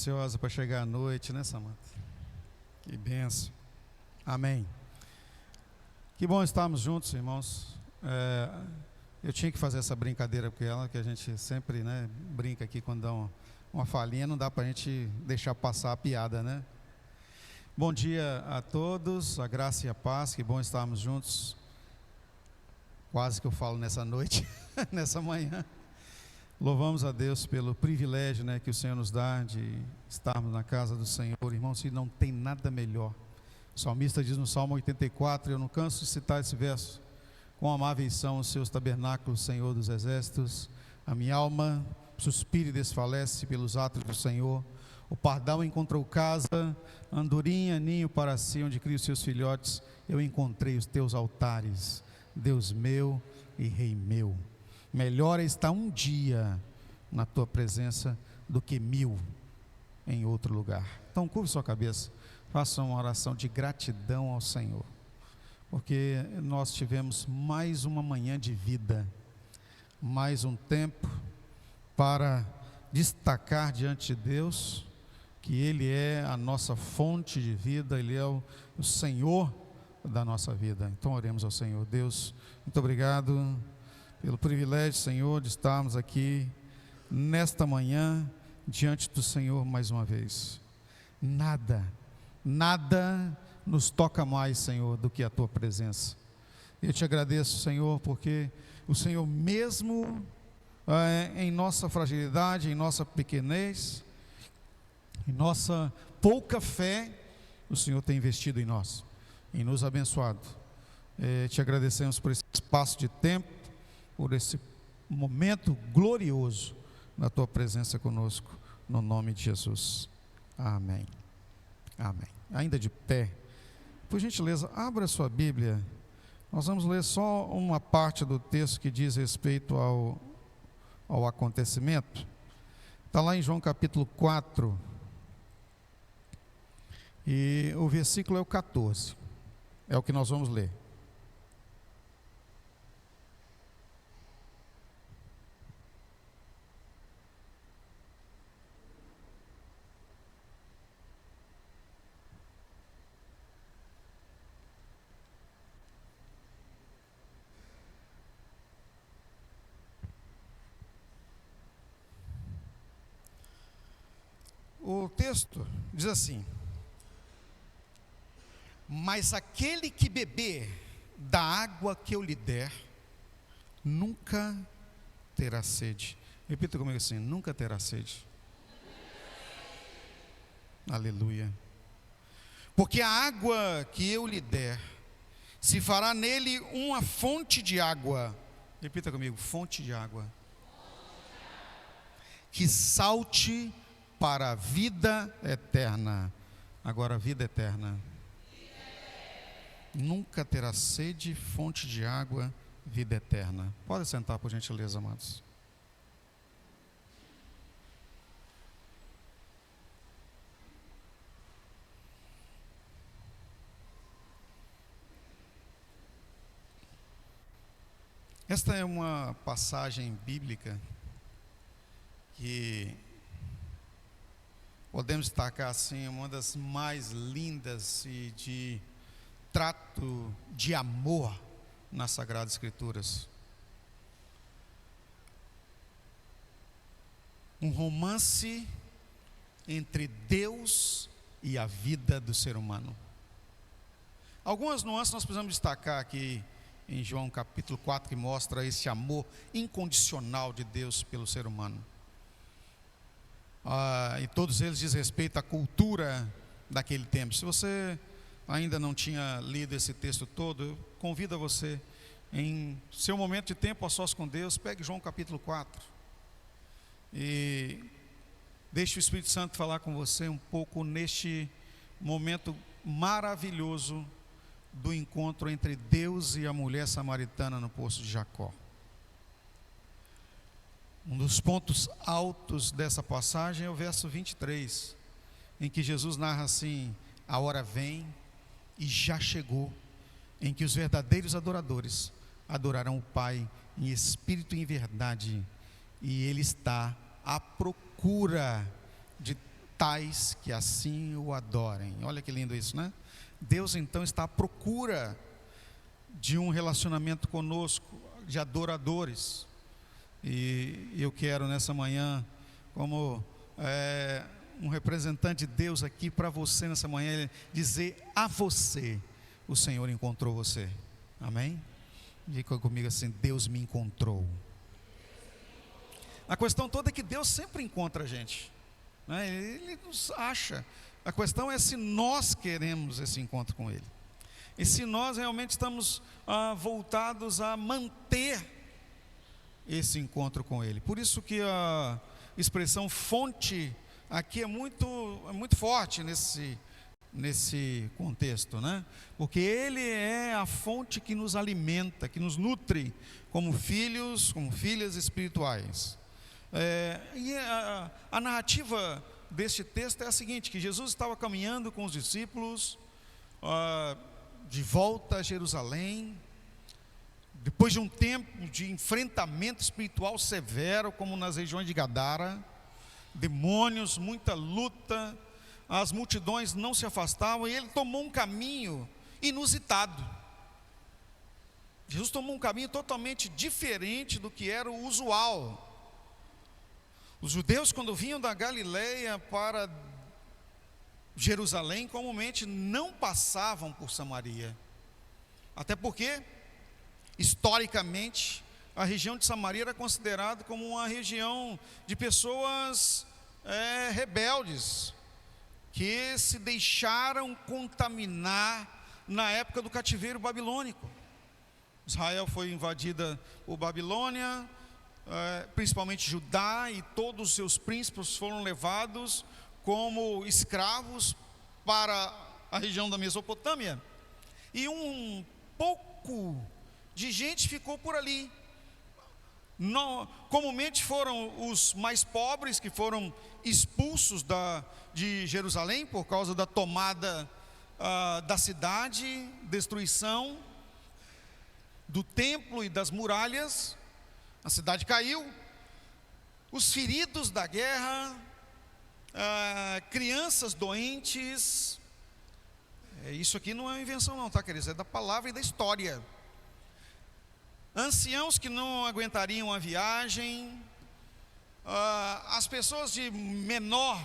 Ansiosa para chegar à noite, né, Samanta? Que benção. Amém. Que bom estarmos juntos, irmãos. Eu tinha que fazer essa brincadeira com ela, que a gente sempre, né, brinca aqui quando dá uma falhinha, não dá para a gente deixar passar a piada, né? Bom dia a todos, a graça e a paz, que bom estarmos juntos. Quase que eu falo nessa noite, nessa manhã. Louvamos a Deus pelo privilégio, né, que o Senhor nos dá de estarmos na casa do Senhor. Irmãos, se não tem nada melhor. O salmista diz no Salmo 84, eu não canso de citar esse verso: quão amáveis são os seus tabernáculos, Senhor dos exércitos. A minha alma suspira e desfalece pelos atos do Senhor. O pardal encontrou casa, andorinha, ninho para si, onde cria os seus filhotes. Eu encontrei os teus altares, Deus meu e Rei meu. Melhor é estar um dia na tua presença do que 1000 em outro lugar. Então curve sua cabeça, faça uma oração de gratidão ao Senhor, porque nós tivemos mais uma manhã de vida, mais um tempo para destacar diante de Deus que Ele é a nossa fonte de vida, Ele é o Senhor da nossa vida. Então oremos ao Senhor. Deus, muito obrigado pelo privilégio, Senhor, de estarmos aqui nesta manhã diante do Senhor mais uma vez. Nada nos toca mais, Senhor, do que a Tua presença. Eu te agradeço, Senhor, porque o Senhor mesmo em nossa fragilidade, em nossa pequenez, em nossa pouca fé, o Senhor tem investido em nós, em nos abençoado. Te agradecemos por esse espaço de tempo, por esse momento glorioso na Tua presença conosco, no nome de Jesus. Amém. Amém. Ainda de pé, por gentileza, abra sua Bíblia. Nós vamos ler só uma parte do texto que diz respeito ao acontecimento. Está lá em João capítulo 4, e o versículo é o 14, é o que nós vamos ler. O texto diz assim: mas aquele que beber da água que eu lhe der, nunca terá sede. Repita comigo assim: nunca terá sede. Aleluia. Porque a água que eu lhe der, se fará nele uma fonte de água. Repita comigo: fonte de água. Que salte para a vida eterna. Agora, vida eterna. Nunca terá sede, fonte de água, vida eterna. Pode sentar, por gentileza, amados. Esta é uma passagem bíblica que podemos destacar assim, uma das mais lindas e de trato de amor nas Sagradas Escrituras. Um romance entre Deus e a vida do ser humano. Algumas nuances nós precisamos destacar aqui em João capítulo 4, que mostra esse amor incondicional de Deus pelo ser humano. E todos eles diz respeito à cultura daquele tempo. Se você ainda não tinha lido esse texto todo, eu convido a você, em seu momento de tempo a sós com Deus, pegue João capítulo 4 e deixe o Espírito Santo falar com você um pouco neste momento maravilhoso do encontro entre Deus e a mulher samaritana no poço de Jacó. Um dos pontos altos dessa passagem é o verso 23, em que Jesus narra assim: a hora vem e já chegou, em que os verdadeiros adoradores adorarão o Pai em espírito e em verdade, e Ele está à procura de tais que assim o adorem. Olha que lindo isso, né? Deus então está à procura de um relacionamento conosco, de adoradores. E eu quero nessa manhã, como um representante de Deus aqui para você nessa manhã, dizer a você: o Senhor encontrou você. Amém? Diga comigo assim: Deus me encontrou. A questão toda é que Deus sempre encontra a gente, né? Ele nos acha. A questão é se nós queremos esse encontro com Ele, e se nós realmente estamos voltados a manter esse encontro com Ele. Por isso que a expressão fonte aqui é muito forte nesse contexto, né? Porque Ele é a fonte que nos alimenta, que nos nutre como filhos, como filhas espirituais. E a narrativa deste texto é a seguinte: que Jesus estava caminhando com os discípulos de volta a Jerusalém, depois de um tempo de enfrentamento espiritual severo, como nas regiões de Gadara, demônios, muita luta, as multidões não se afastavam, e ele tomou um caminho inusitado. Jesus tomou um caminho totalmente diferente do que era o usual. Os judeus, quando vinham da Galileia para Jerusalém, comumente não passavam por Samaria, até porque, historicamente, a região de Samaria era considerada como uma região de pessoas rebeldes, que se deixaram contaminar na época do cativeiro babilônico. Israel foi invadida por Babilônia, principalmente Judá, e todos os seus príncipes foram levados como escravos para a região da Mesopotâmia, e um pouco de gente ficou por ali. Comumente foram os mais pobres que foram expulsos de Jerusalém por causa da tomada da cidade, destruição do templo e das muralhas. A cidade caiu, os feridos da guerra, crianças doentes. Isso aqui não é invenção não, tá, queridos? É da palavra e da história. Anciãos que não aguentariam a viagem, as pessoas de menor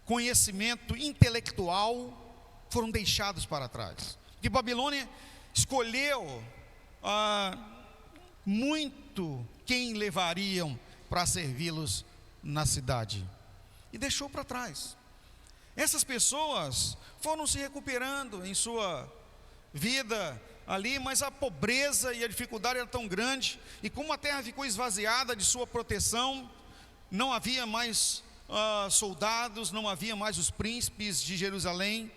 conhecimento intelectual foram deixados para trás. Que Babilônia escolheu muito quem levariam para servi-los na cidade, e deixou para trás. Essas pessoas foram se recuperando em sua vida ali, mas a pobreza e a dificuldade era tão grande, e como a terra ficou esvaziada de sua proteção, não havia mais soldados, não havia mais os príncipes de Jerusalém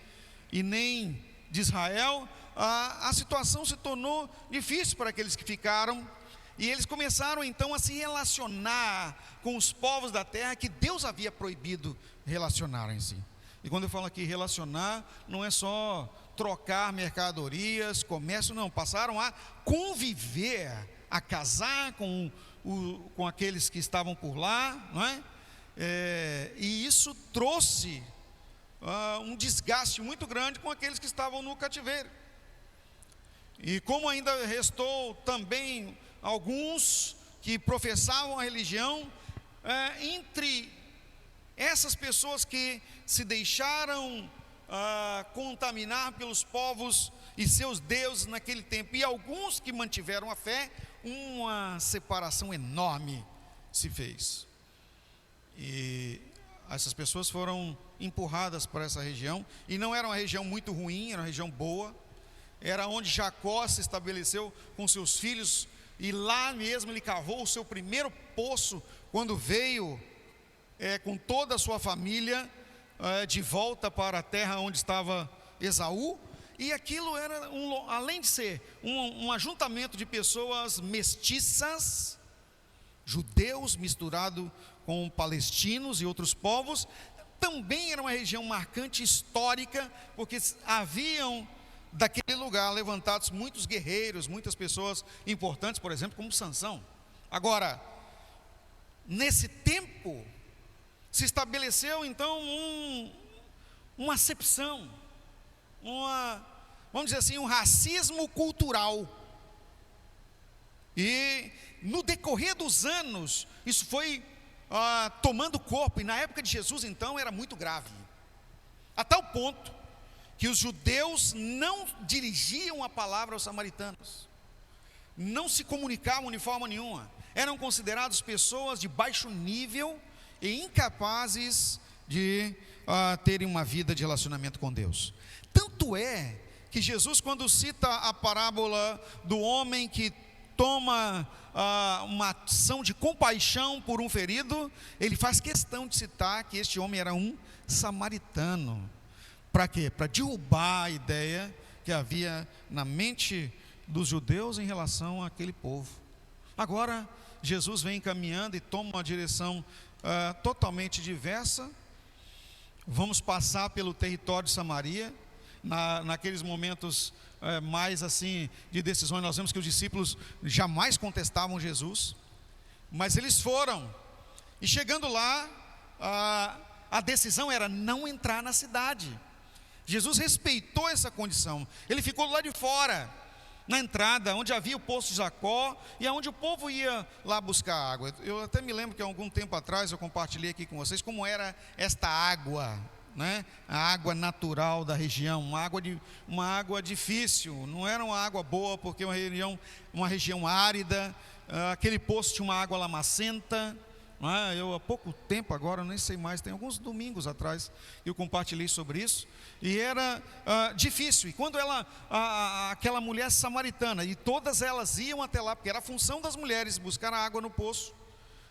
e nem de Israel. A situação se tornou difícil para aqueles que ficaram, e eles começaram então a se relacionar com os povos da terra que Deus havia proibido relacionarem-se. E quando eu falo aqui relacionar, não é só trocar mercadorias, comércio, não. Passaram a conviver, a casar com aqueles que estavam por lá, não é? E isso trouxe um desgaste muito grande com aqueles que estavam no cativeiro. E como ainda restou também alguns que professavam a religião, entre essas pessoas que se deixaram contaminar pelos povos e seus deuses naquele tempo, e alguns que mantiveram a fé, uma separação enorme se fez. E essas pessoas foram empurradas para essa região, e não era uma região muito ruim, era uma região boa. Era onde Jacó se estabeleceu com seus filhos, e lá mesmo ele cavou o seu primeiro poço, quando veio com toda a sua família de volta para a terra onde estava Esaú. E aquilo era, além de ser um ajuntamento de pessoas mestiças, judeus misturado com palestinos e outros povos, também era uma região marcante histórica, porque haviam daquele lugar levantados muitos guerreiros, muitas pessoas importantes, por exemplo, como Sansão. Agora, nesse tempo, se estabeleceu então uma acepção, vamos dizer assim, um racismo cultural. E no decorrer dos anos, isso foi tomando corpo, e na época de Jesus então era muito grave, a tal ponto que os judeus não dirigiam a palavra aos samaritanos, não se comunicavam de forma nenhuma, eram considerados pessoas de baixo nível e incapazes de terem uma vida de relacionamento com Deus. Tanto é que Jesus, quando cita a parábola do homem que toma uma ação de compaixão por um ferido, ele faz questão de citar que este homem era um samaritano. Para quê? Para derrubar a ideia que havia na mente dos judeus em relação àquele povo. Agora, Jesus vem caminhando e toma uma direção totalmente diversa. Vamos passar pelo território de Samaria. Naqueles momentos mais assim de decisões, nós vemos que os discípulos jamais contestavam Jesus, mas eles foram, e chegando lá, a decisão era não entrar na cidade. Jesus respeitou essa condição, ele ficou lá de fora, na entrada, onde havia o poço de Jacó, e aonde o povo ia lá buscar água. Eu até me lembro que há algum tempo atrás eu compartilhei aqui com vocês como era esta água, né? A água natural da região, uma água difícil, não era uma água boa, porque uma região árida, aquele poço tinha uma água lamacenta, né? Eu há pouco tempo agora, nem sei mais, tem alguns domingos atrás, eu compartilhei sobre isso, e era difícil, e quando aquela mulher samaritana, e todas elas iam até lá, porque era a função das mulheres buscar a água no poço,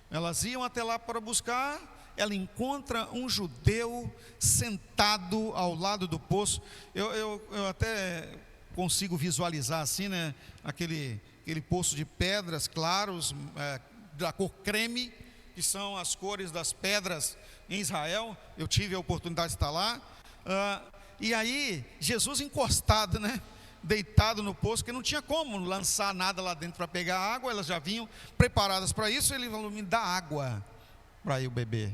elas iam até lá para buscar, ela encontra um judeu sentado ao lado do poço. Eu até consigo visualizar assim, né? Aquele poço de pedras claros, da cor creme, que são as cores das pedras em Israel. Eu tive a oportunidade de estar lá. E aí, Jesus encostado, né? Deitado no poço, que não tinha como lançar nada lá dentro para pegar água, elas já vinham preparadas para isso. Ele falou: me dá água para eu beber.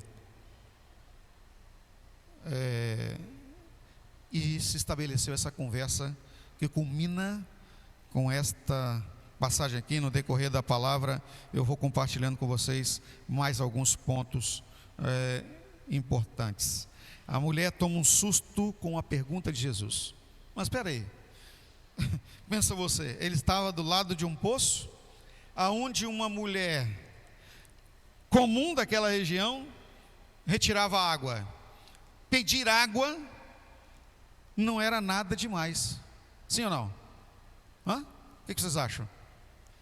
E se estabeleceu essa conversa que culmina com esta passagem aqui. No decorrer da palavra eu vou compartilhando com vocês mais alguns pontos importantes. A mulher toma um susto com a pergunta de Jesus. Mas espera aí, pensa você, ele estava do lado de um poço, aonde uma mulher comum daquela região retirava água. Pedir água não era nada demais, sim ou não? O que vocês acham?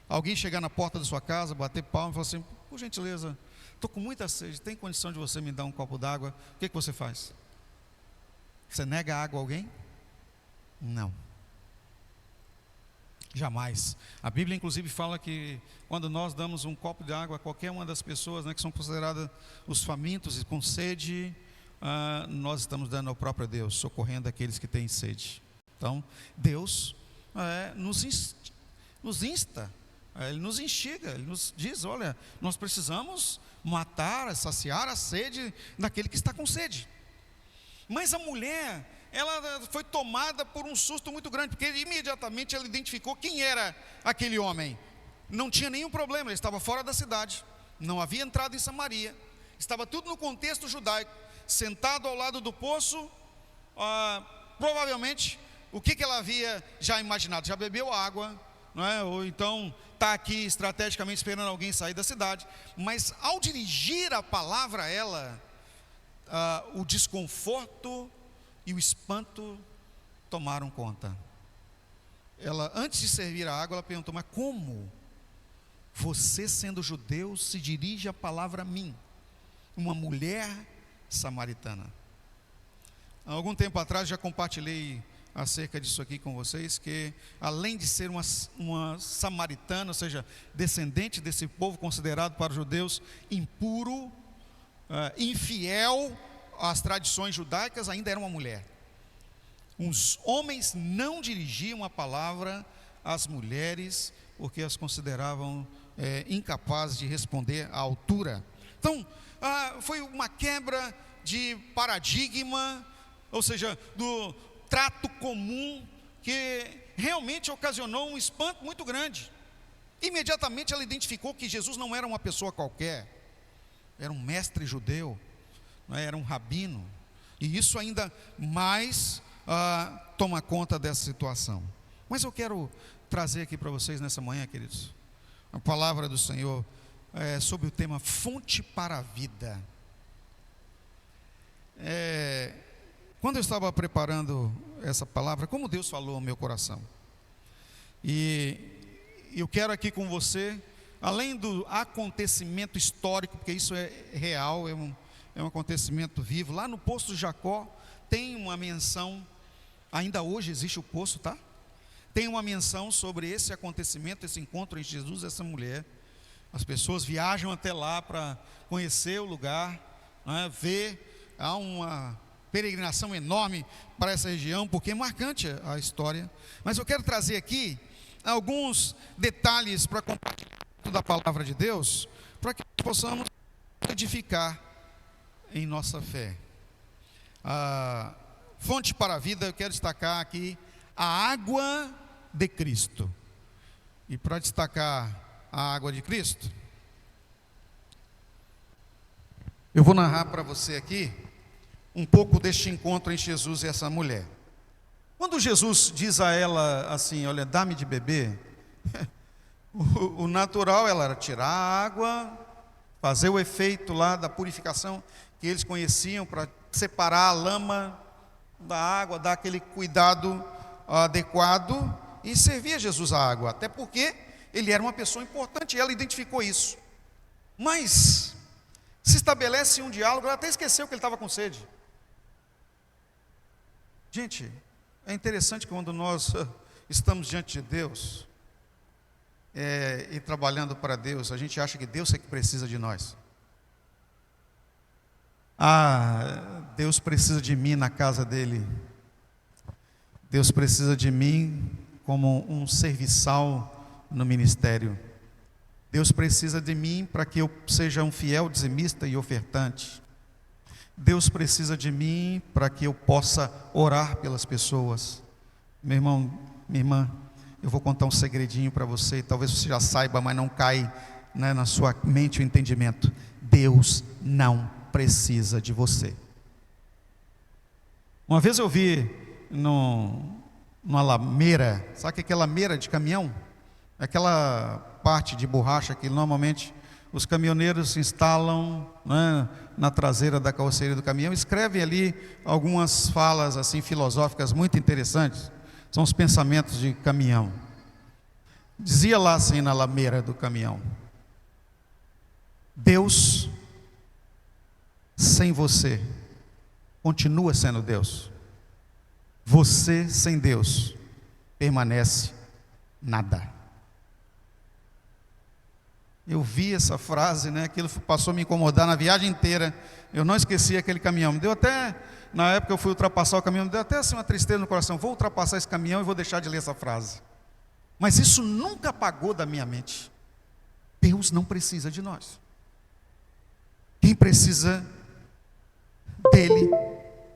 Alguém chegar na porta da sua casa, bater palma e falar assim: por gentileza, estou com muita sede, tem condição de você me dar um copo d'água? O que você faz? Você nega água a alguém? Não, jamais. A Bíblia inclusive fala que quando nós damos um copo de água a qualquer uma das pessoas, né, que são consideradas os famintos e com sede, nós estamos dando ao próprio Deus, socorrendo aqueles que têm sede. Então Deus nos insta, Ele nos instiga, Ele nos diz: olha, nós precisamos matar, saciar a sede daquele que está com sede. Mas a mulher, ela foi tomada por um susto muito grande, porque imediatamente ela identificou quem era aquele homem. Não tinha nenhum problema, ele estava fora da cidade, não havia entrado em Samaria, estava tudo no contexto judaico, sentado ao lado do poço. Provavelmente, o que ela havia já imaginado? Já bebeu água, não é? Ou então está aqui estrategicamente esperando alguém sair da cidade. Mas ao dirigir a palavra a ela, o desconforto e o espanto tomaram conta. Ela, antes de servir a água, ela perguntou: mas como você, sendo judeu, se dirige a palavra a mim, uma mulher samaritana? Há algum tempo atrás já compartilhei acerca disso aqui com vocês, que além de ser uma samaritana, ou seja, descendente desse povo considerado para os judeus impuro, infiel às tradições judaicas, ainda era uma mulher. Os homens não dirigiam a palavra às mulheres, porque as consideravam incapazes de responder à altura. Então Então, foi uma quebra de paradigma, ou seja, do trato comum, que realmente ocasionou um espanto muito grande. Imediatamente ela identificou que Jesus não era uma pessoa qualquer, era um mestre judeu, era um rabino, e isso ainda mais toma conta dessa situação. Mas eu quero trazer aqui para vocês nessa manhã, queridos, a palavra do Senhor sobre o tema fonte para a vida. Quando eu estava preparando essa palavra, como Deus falou ao meu coração, e eu quero aqui com você, além do acontecimento histórico, porque isso é real, é um acontecimento vivo. Lá no Poço de Jacó tem uma menção, ainda hoje existe o poço, tá? Tem uma menção sobre esse acontecimento, esse encontro entre Jesus e essa mulher. As pessoas viajam até lá para conhecer o lugar, ver, há uma peregrinação enorme para essa região, porque é marcante a história. Mas eu quero trazer aqui alguns detalhes para compartilhar da palavra de Deus, para que possamos edificar em nossa fé. A fonte para a vida, eu quero destacar aqui a água de Cristo. E para destacar a água de Cristo, eu vou narrar para você aqui um pouco deste encontro entre Jesus e essa mulher. Quando Jesus diz a ela assim: olha, dá-me de beber, o natural ela era tirar a água, fazer o efeito lá da purificação que eles conheciam, para separar a lama da água, dar aquele cuidado adequado e servir a Jesus a água, até porque ele era uma pessoa importante e ela identificou isso. Mas se estabelece um diálogo, ela até esqueceu que ele estava com sede. Gente, é interessante que quando nós estamos diante de Deus e trabalhando para Deus, a gente acha que Deus é que precisa de nós. Deus precisa de mim na casa dele. Deus precisa de mim como um serviçal no ministério. Deus precisa de mim para que eu seja um fiel dizimista e ofertante. Deus precisa de mim para que eu possa orar pelas pessoas. Meu irmão, minha irmã, eu vou contar um segredinho para você, talvez você já saiba, mas não cai na sua mente o entendimento. Deus não precisa de você. Uma vez eu vi numa lameira, sabe aquela lameira de caminhão? Aquela parte de borracha que normalmente os caminhoneiros instalam, na traseira da carroceria do caminhão, escrevem ali algumas falas assim filosóficas muito interessantes. São os pensamentos de caminhão. Dizia lá assim na lameira do caminhão: Deus sem você continua sendo Deus. Você sem Deus permanece nada. Eu vi essa frase, aquilo passou a me incomodar na viagem inteira. Eu não esqueci aquele caminhão. Me deu até, na época eu fui ultrapassar o caminhão, me deu até assim uma tristeza no coração. Vou ultrapassar esse caminhão e vou deixar de ler essa frase. Mas isso nunca apagou da minha mente. Deus não precisa de nós. Quem precisa dele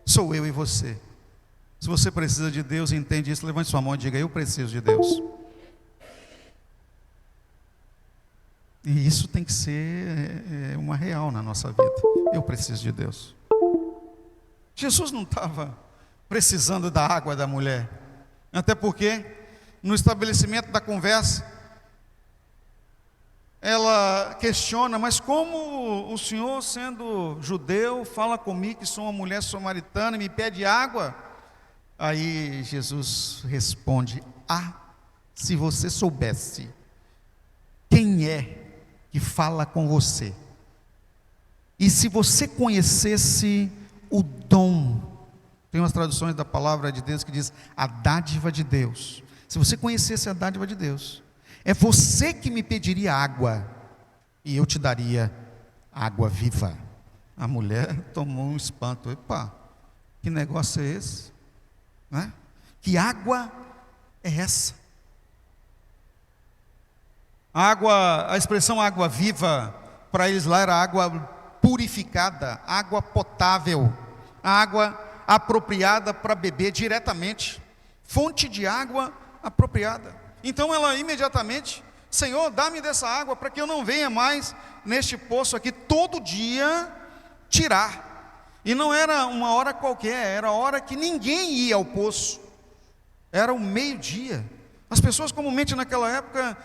sou eu e você. Se você precisa de Deus e entende isso, levante sua mão e diga: eu preciso de Deus. E isso tem que ser uma real na nossa vida. Eu preciso de Deus. Jesus não estava precisando da água da mulher, até porque no estabelecimento da conversa ela questiona: mas como o senhor, sendo judeu, fala comigo que sou uma mulher samaritana e me pede água? Aí Jesus responde: se você soubesse quem é que fala com você, e se você conhecesse o dom, tem umas traduções da palavra de Deus que diz a dádiva de Deus. Se você conhecesse a dádiva de Deus, é você que me pediria água e eu te daria água viva. A mulher tomou um espanto. Epa, que negócio é esse? Que água é essa? A expressão água viva, para eles lá era água purificada, água potável, água apropriada para beber diretamente, fonte de água apropriada. Então ela imediatamente: Senhor, dá-me dessa água para que eu não venha mais neste poço aqui todo dia tirar. E não era uma hora qualquer, era a hora que ninguém ia ao poço, era o meio-dia. As pessoas comumente naquela época,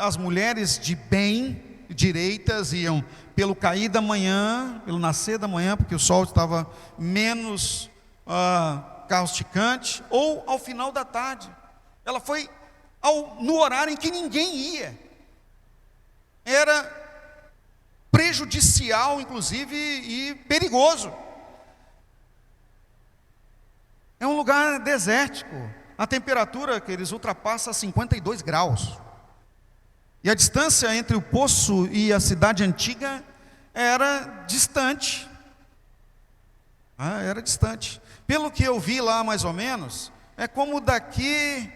as mulheres de bem, direitas, iam pelo cair da manhã, pelo nascer da manhã, porque o sol estava menos causticante, ou ao final da tarde. Ela foi no horário em que ninguém ia. Era prejudicial, inclusive, e perigoso. É um lugar desértico. A temperatura que eles ultrapassa 52 graus. E a distância entre o poço e a cidade antiga era distante. Era distante. Pelo que eu vi lá, mais ou menos, é como daqui,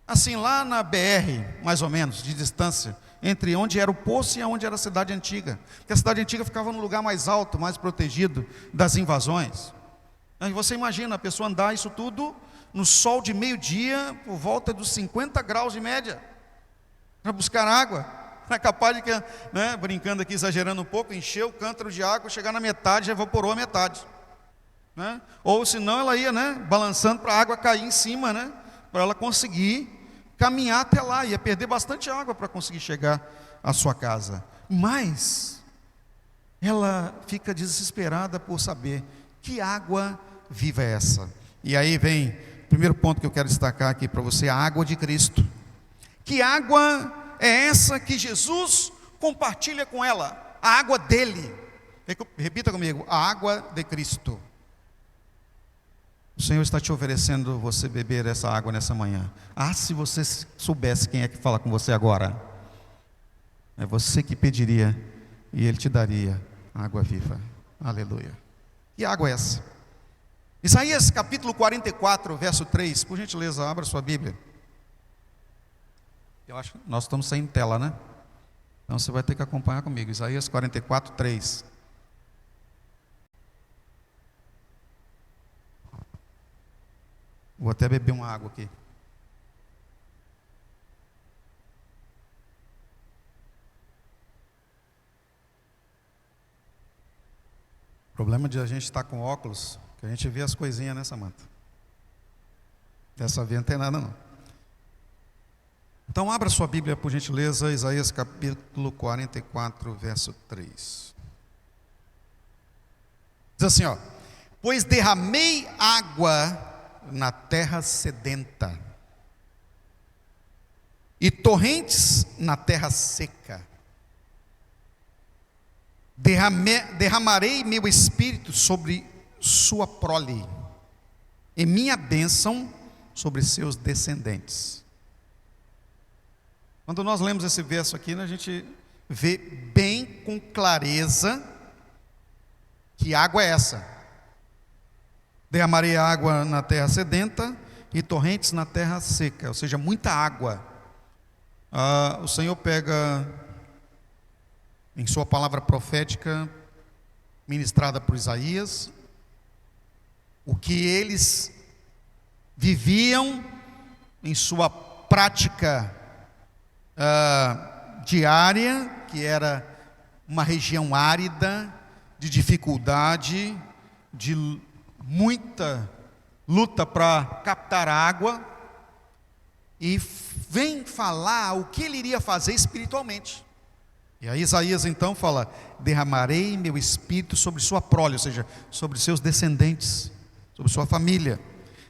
assim, lá na BR, mais ou menos, de distância, entre onde era o poço e onde era a cidade antiga. Porque a cidade antiga ficava no lugar mais alto, mais protegido das invasões. Aí você imagina a pessoa andar isso tudo no sol de meio-dia, por volta dos 50 graus de média, para buscar água. É capaz de, brincando aqui, exagerando um pouco, encher o cântaro de água, chegar na metade, já evaporou a metade. Ou senão ela ia, balançando para a água cair em cima, para ela conseguir caminhar até lá. Ia perder bastante água para conseguir chegar à sua casa. Mas ela fica desesperada por saber: que água viva é essa? E aí vem o primeiro ponto que eu quero destacar aqui para você: a água de Cristo. Que água é essa que Jesus compartilha com ela? A água dele. Repita comigo: a água de Cristo. O Senhor está te oferecendo você beber essa água nessa manhã. Se você soubesse quem é que fala com você agora. É você que pediria e Ele te daria água viva. Aleluia. Que água é essa? Isaías capítulo 44, verso 3. Por gentileza, abra sua Bíblia. Eu acho que nós estamos sem tela, né? Então você vai ter que acompanhar comigo. Isaías 44, 3. Vou até beber uma água aqui. O problema de a gente estar com óculos, que a gente vê as coisinhas, né, Samanta? Dessa vez não tem nada não. Então abra sua Bíblia, por gentileza, Isaías capítulo 44, verso 3. Diz assim, pois derramei água na terra sedenta, e torrentes na terra seca. Derramarei meu espírito sobre sua prole, e minha bênção sobre seus descendentes. Quando nós lemos esse verso aqui, a gente vê bem com clareza que água é essa. Derramarei água na terra sedenta e torrentes na terra seca, ou seja, muita água. O Senhor pega em sua palavra profética, ministrada por Isaías, o que eles viviam em sua prática diária, que era uma região árida, de dificuldade, de muita luta para captar água, e vem falar o que ele iria fazer espiritualmente. E aí Isaías então fala: derramarei meu espírito sobre sua prole, ou seja, sobre seus descendentes, sobre sua família,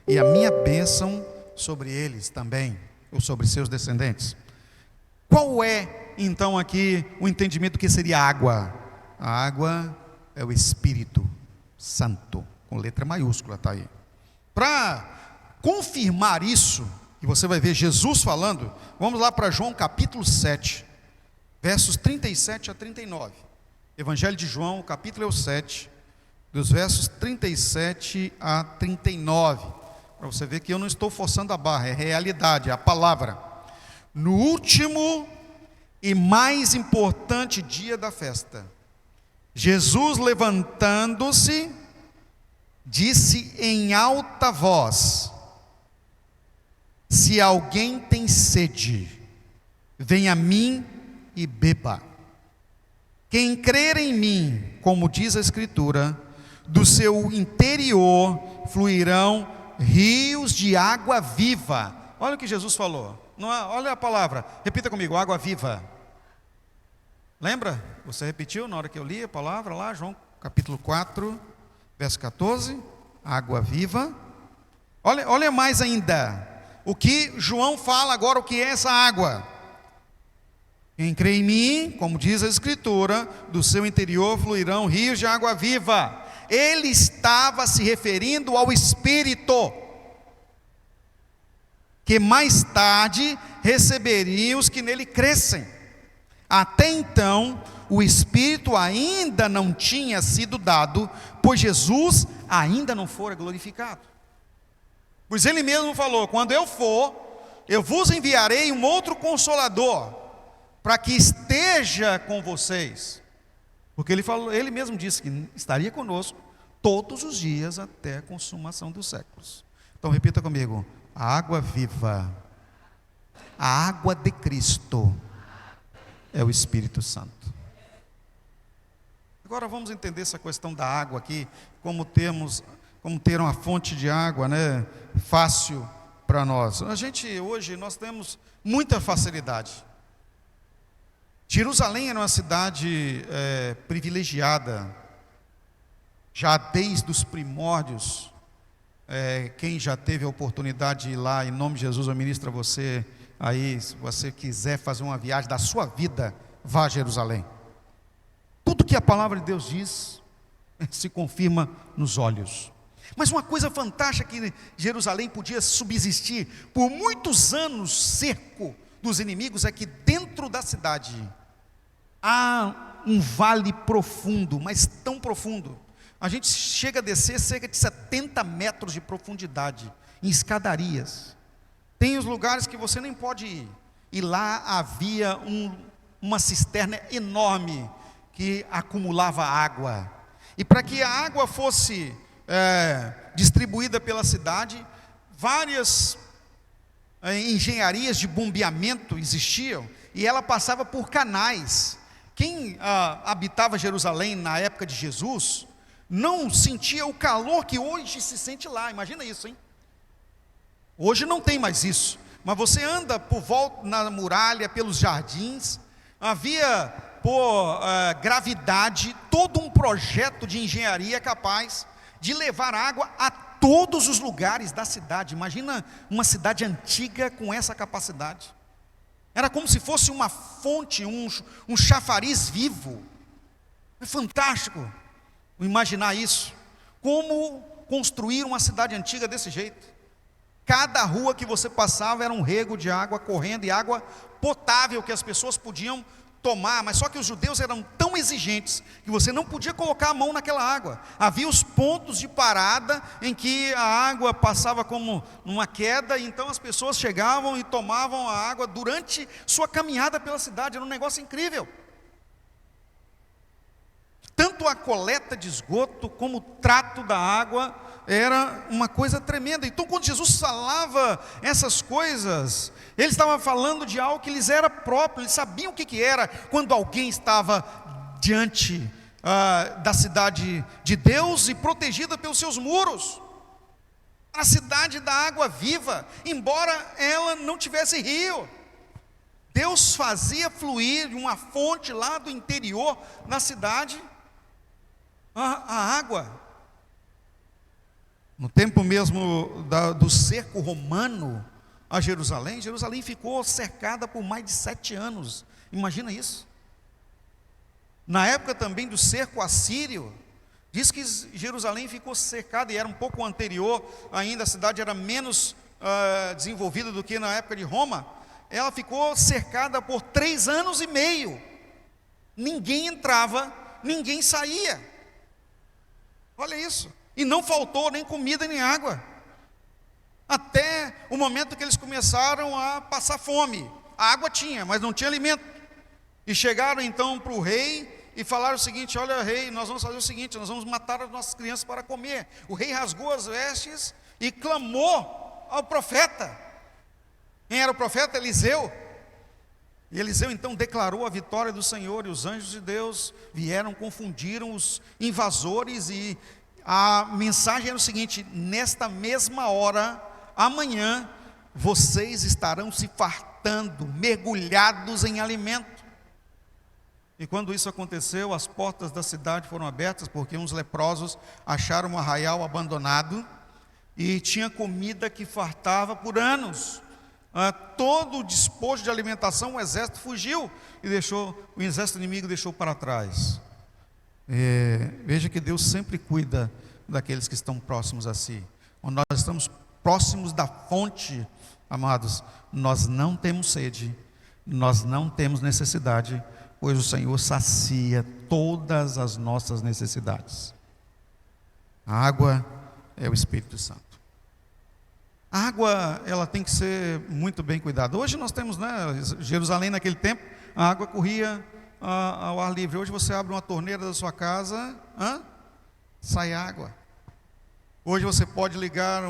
e a minha bênção sobre eles também, ou sobre seus descendentes. Qual é então aqui o entendimento do que seria água? A água é o Espírito Santo, com letra maiúscula, está aí. Para confirmar isso, que você vai ver Jesus falando, vamos lá para João capítulo 7, versos 37 a 39. Evangelho de João, capítulo 7, dos versos 37 a 39. Para você ver que eu não estou forçando a barra, é realidade, é a palavra. No último e mais importante dia da festa, Jesus, levantando-se, disse em alta voz: se alguém tem sede, venha a mim e beba. Quem crer em mim, como diz a Escritura, do seu interior fluirão rios de água viva. Olha o que Jesus falou. Não é? Olha a palavra, repita comigo: água viva. Lembra? Você repetiu na hora que eu li a palavra lá, João capítulo 4, verso 14, água viva. Olha mais ainda, o que João fala agora, o que é essa água. Quem crê em mim, como diz a Escritura, do seu interior fluirão rios de água viva. Ele estava se referindo ao Espírito, que mais tarde receberiam os que nele crescem. Até então, o Espírito ainda não tinha sido dado, pois Jesus ainda não fora glorificado. Pois ele mesmo falou: quando eu for, eu vos enviarei um outro Consolador, para que esteja com vocês. Porque ele mesmo disse que estaria conosco todos os dias até a consumação dos séculos. Então repita comigo: a água viva, a água de Cristo é o Espírito Santo. Agora vamos entender essa questão da água aqui, como ter uma fonte de água, né, fácil para nós. Hoje nós temos muita facilidade. Jerusalém era uma cidade privilegiada, já desde os primórdios. Quem já teve a oportunidade de ir lá, em nome de Jesus eu ministro a você, aí se você quiser fazer uma viagem da sua vida, vá a Jerusalém. Tudo que a palavra de Deus diz se confirma nos olhos. Mas uma coisa fantástica que Jerusalém podia subsistir por muitos anos, cerco dos inimigos, é que dentro da cidade há um vale profundo, mas tão profundo. A gente chega a descer cerca de 70 metros de profundidade, em escadarias. Tem os lugares que você nem pode ir. E lá havia uma cisterna enorme que acumulava água. E para que a água fosse distribuída pela cidade, várias engenharias de bombeamento existiam, e ela passava por canais. Quem habitava Jerusalém na época de Jesus não sentia o calor que hoje se sente lá. Imagina isso, hein? Hoje não tem mais isso, mas você anda por volta na muralha, pelos jardins. Havia por gravidade todo um projeto de engenharia capaz de levar água a todos os lugares da cidade. Imagina uma cidade antiga com essa capacidade. Era como se fosse uma fonte, um chafariz vivo. É fantástico imaginar isso. Como construir uma cidade antiga desse jeito? Cada rua que você passava era um rego de água correndo, e água potável que as pessoas podiam tomar. Mas só que os judeus eram tão exigentes que você não podia colocar a mão naquela água. Havia os pontos de parada em que a água passava como numa queda, e então as pessoas chegavam e tomavam a água durante sua caminhada pela cidade. Era um negócio incrível. Tanto a coleta de esgoto como o trato da água era uma coisa tremenda. Então, quando Jesus falava essas coisas, ele estava falando de algo que lhes era próprio. Eles sabiam o que era quando alguém estava diante da cidade de Deus e protegida pelos seus muros. A cidade da água viva, embora ela não tivesse rio, Deus fazia fluir uma fonte lá do interior da cidade a água. No tempo mesmo do cerco romano a Jerusalém, Jerusalém ficou cercada por mais de 7 anos. Imagina isso. Na época também do cerco assírio, diz que Jerusalém ficou cercada, e era um pouco anterior ainda, a cidade era menos desenvolvida do que na época de Roma. Ela ficou cercada por 3 anos e meio. Ninguém entrava, ninguém saía. Olha isso. E não faltou nem comida nem água, até o momento que eles começaram a passar fome. A água tinha, mas não tinha alimento. E chegaram então para o rei e falaram o seguinte: olha, rei, nós vamos fazer o seguinte, nós vamos matar as nossas crianças para comer. O rei rasgou as vestes e clamou ao profeta. Quem era o profeta? Eliseu. E Eliseu então declarou a vitória do Senhor, e os anjos de Deus vieram, confundiram os invasores, e a mensagem era o seguinte: nesta mesma hora, amanhã, vocês estarão se fartando, mergulhados em alimento. E quando isso aconteceu, as portas da cidade foram abertas, porque uns leprosos acharam um arraial abandonado, e tinha comida que fartava por anos. Todo o despojo de alimentação, o exército fugiu, e o exército inimigo deixou para trás. Veja que Deus sempre cuida daqueles que estão próximos a si. Quando nós estamos próximos da fonte, amados, nós não temos sede, nós não temos necessidade, pois o Senhor sacia todas as nossas necessidades. A água é o Espírito Santo. A água, ela tem que ser muito bem cuidada. Hoje nós temos, Jerusalém naquele tempo, a água corria ao ar livre. Hoje você abre uma torneira da sua casa, sai água. Hoje você pode ligar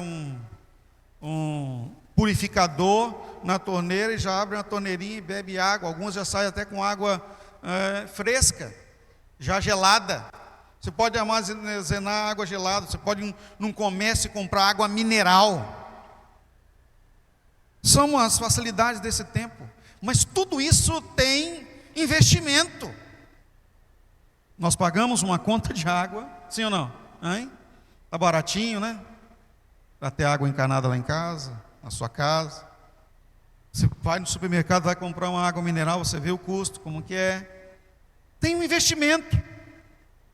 um purificador na torneira e já abre uma torneirinha e bebe água. Alguns já saem até com água fresca, já gelada. Você pode armazenar água gelada. Você pode ir num comércio e comprar água mineral. São as facilidades desse tempo, mas tudo isso tem investimento. Nós pagamos uma conta de água, sim ou não? Está baratinho, né? Para ter água encanada lá em casa, na sua casa. Você vai no supermercado, vai comprar uma água mineral, você vê o custo, como que é. Tem um investimento.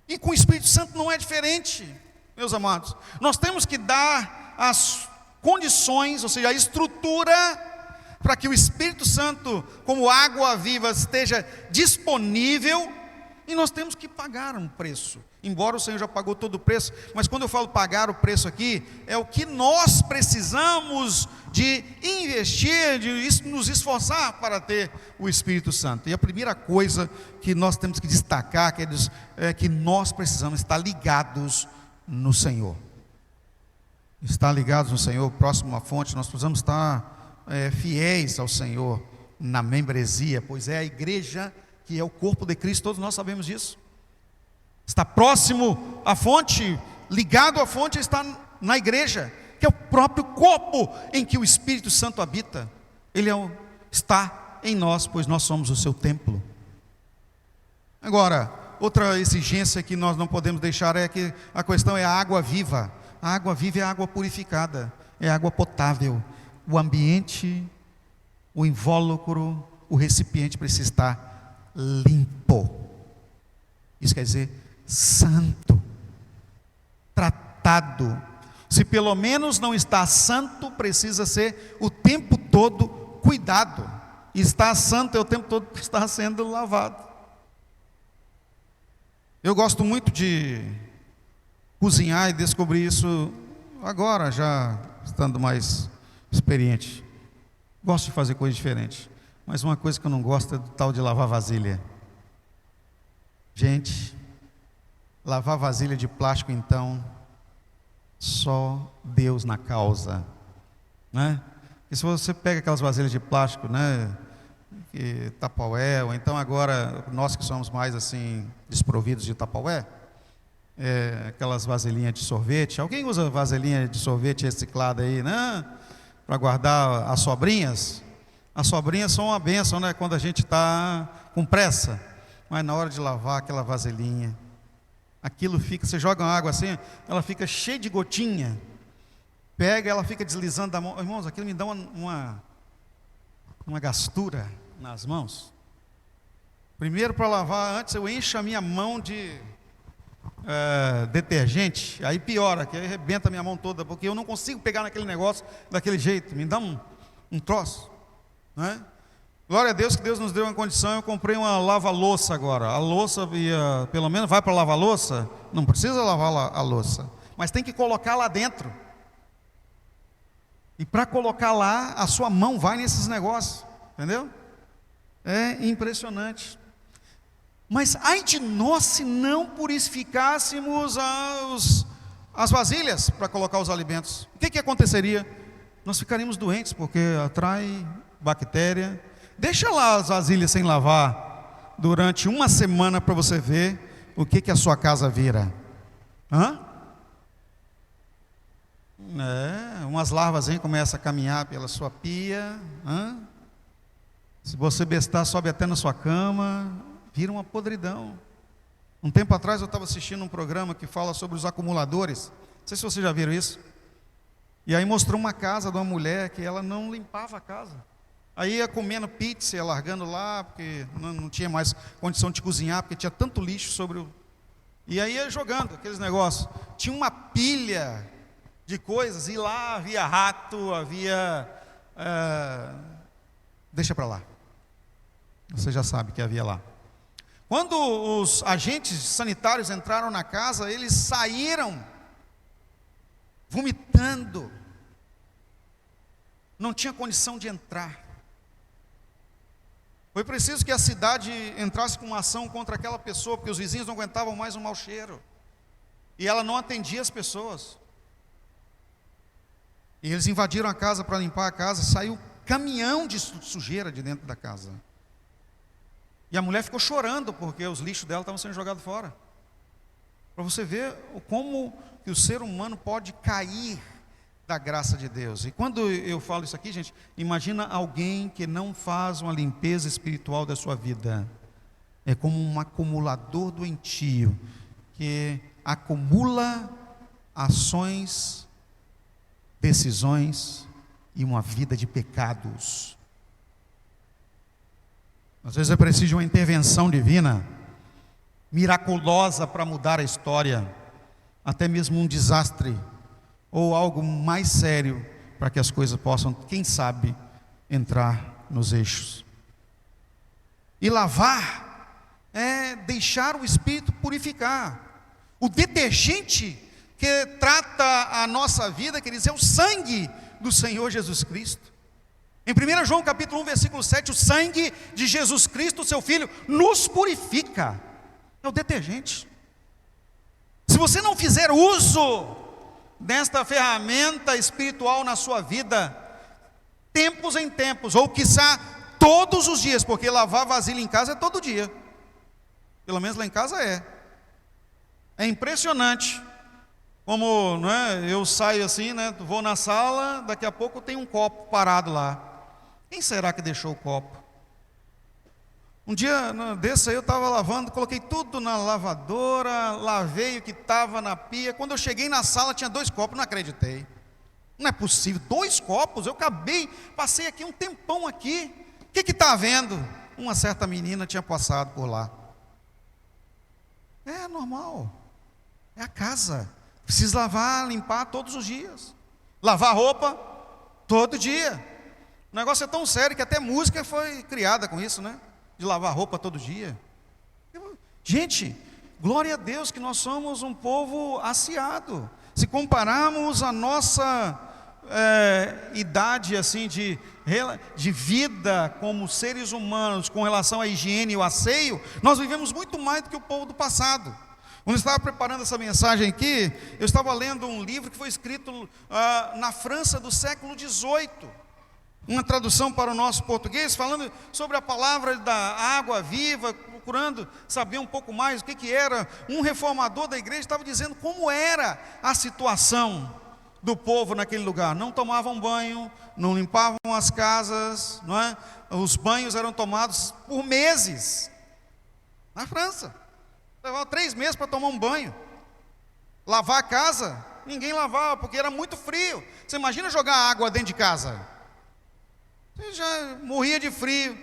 E com o Espírito Santo não é diferente, meus amados. Nós temos que dar as condições, ou seja, a estrutura, para que o Espírito Santo, como água viva, esteja disponível, e nós temos que pagar um preço. Embora o Senhor já pagou todo o preço, mas quando eu falo pagar o preço aqui, é o que nós precisamos de investir, de nos esforçar para ter o Espírito Santo. E a primeira coisa que nós temos que destacar, queridos, é que nós precisamos estar ligados no Senhor. Estar ligados no Senhor, próximo à fonte. Nós precisamos estar fiéis ao Senhor na membresia, pois é a igreja que é o corpo de Cristo, todos nós sabemos disso. Está próximo à fonte, ligado à fonte, está na igreja, que é o próprio corpo em que o Espírito Santo habita. Ele está em nós, pois nós somos o seu templo. Agora, outra exigência que nós não podemos deixar é que a questão é a água viva. A água viva é a água purificada, é água potável. O ambiente, o invólucro, o recipiente precisa estar limpo. Isso quer dizer santo, tratado. Se pelo menos não está santo, precisa ser o tempo todo cuidado. E estar santo é o tempo todo estar sendo lavado. Eu gosto muito de cozinhar e descobri isso agora, já estando mais experiente. Gosto de fazer coisas diferentes, mas uma coisa que eu não gosto é do tal de lavar vasilha. Gente, lavar vasilha de plástico, então, só Deus na causa, né? E se você pega aquelas vasilhas de plástico, né, que Tupperware, ou então agora nós que somos mais assim desprovidos de Tupperware, aquelas vasilhinhas de sorvete. Alguém usa vasilhinha de sorvete reciclada aí, né? Para guardar as sobrinhas. As sobrinhas são uma bênção, né? Quando a gente está com pressa. Mas na hora de lavar aquela vasilhinha, aquilo fica, você joga uma água assim, ela fica cheia de gotinha. Pega, ela fica deslizando da mão. Irmãos, aquilo me dá uma gastura nas mãos. Primeiro, para lavar, antes eu encho a minha mão de detergente, aí piora, que aí arrebenta a minha mão toda, porque eu não consigo pegar naquele negócio daquele jeito, me dá um troço, né? Glória a Deus que Deus nos deu uma condição. Eu comprei uma lava-louça agora. A louça, pelo menos vai para lavar louça, não precisa lavar a louça, mas tem que colocar lá dentro. E para colocar lá, a sua mão vai nesses negócios, entendeu? É impressionante. Mas ai de nós se não purificássemos as vasilhas para colocar os alimentos. O que aconteceria? Nós ficaríamos doentes, porque atrai bactéria. Deixa lá as vasilhas sem lavar durante uma semana para você ver o que a sua casa vira. Umas larvas começam a caminhar pela sua pia. Se você bestar, sobe até na sua cama, vira uma podridão. Um tempo atrás eu estava assistindo um programa que fala sobre os acumuladores. Não sei se vocês já viram isso. E aí mostrou uma casa de uma mulher que ela não limpava a casa. Aí ia comendo pizza, ia largando lá, porque não tinha mais condição de cozinhar, porque tinha tanto lixo sobre o... E aí ia jogando aqueles negócios. Tinha uma pilha de coisas, e lá havia rato, havia... Deixa para lá. Você já sabe que havia lá. Quando os agentes sanitários entraram na casa, eles saíram vomitando. Não tinha condição de entrar. Foi preciso que a cidade entrasse com uma ação contra aquela pessoa, porque os vizinhos não aguentavam mais o mau cheiro. E ela não atendia as pessoas. E eles invadiram a casa para limpar a casa, saiu caminhão de sujeira de dentro da casa. E a mulher ficou chorando, porque os lixos dela estavam sendo jogados fora. Para você ver como que o ser humano pode cair da graça de Deus. E quando eu falo isso aqui, gente, imagina alguém que não faz uma limpeza espiritual da sua vida. É como um acumulador doentio, que acumula ações, decisões e uma vida de pecados. Às vezes é preciso uma intervenção divina, miraculosa, para mudar a história, até mesmo um desastre, ou algo mais sério, para que as coisas possam, quem sabe, entrar nos eixos. E lavar é deixar o Espírito purificar. O detergente que trata a nossa vida, queridos, é o sangue do Senhor Jesus Cristo. Em 1 João capítulo 1, versículo 7, o sangue de Jesus Cristo, seu Filho, nos purifica. É o detergente. Se você não fizer uso desta ferramenta espiritual na sua vida, tempos em tempos, ou quiçá todos os dias, porque lavar vasilha em casa é todo dia. Pelo menos lá em casa é. É impressionante. Como, não é, eu saio assim, né, vou na sala, daqui a pouco tem um copo parado lá. Quem será que deixou o copo? Um dia desse aí eu estava lavando, coloquei tudo na lavadora, lavei o que estava na pia. Quando eu cheguei na sala tinha 2 copos, não acreditei. Não é possível, 2 copos, eu passei aqui um tempão aqui. O que está havendo? Uma certa menina tinha passado por lá. É normal, é a casa. Precisa lavar, limpar todos os dias. Lavar roupa todo dia. O negócio é tão sério que até música foi criada com isso, né? De lavar roupa todo dia. Gente, glória a Deus que nós somos um povo aciado. Se compararmos a nossa idade assim de vida como seres humanos com relação à higiene e ao asseio, nós vivemos muito mais do que o povo do passado. Quando eu estava preparando essa mensagem aqui, eu estava lendo um livro que foi escrito na França do século XVIII. Uma tradução para o nosso português, falando sobre a palavra da água viva, procurando saber um pouco mais o que era. Um reformador da igreja estava dizendo como era a situação do povo naquele lugar. Não tomavam banho, não limpavam as casas, não é? Os banhos eram tomados por meses. Na França, levava 3 meses para tomar um banho. Lavar a casa, ninguém lavava, porque era muito frio. Você imagina jogar água dentro de casa? Você já morria de frio,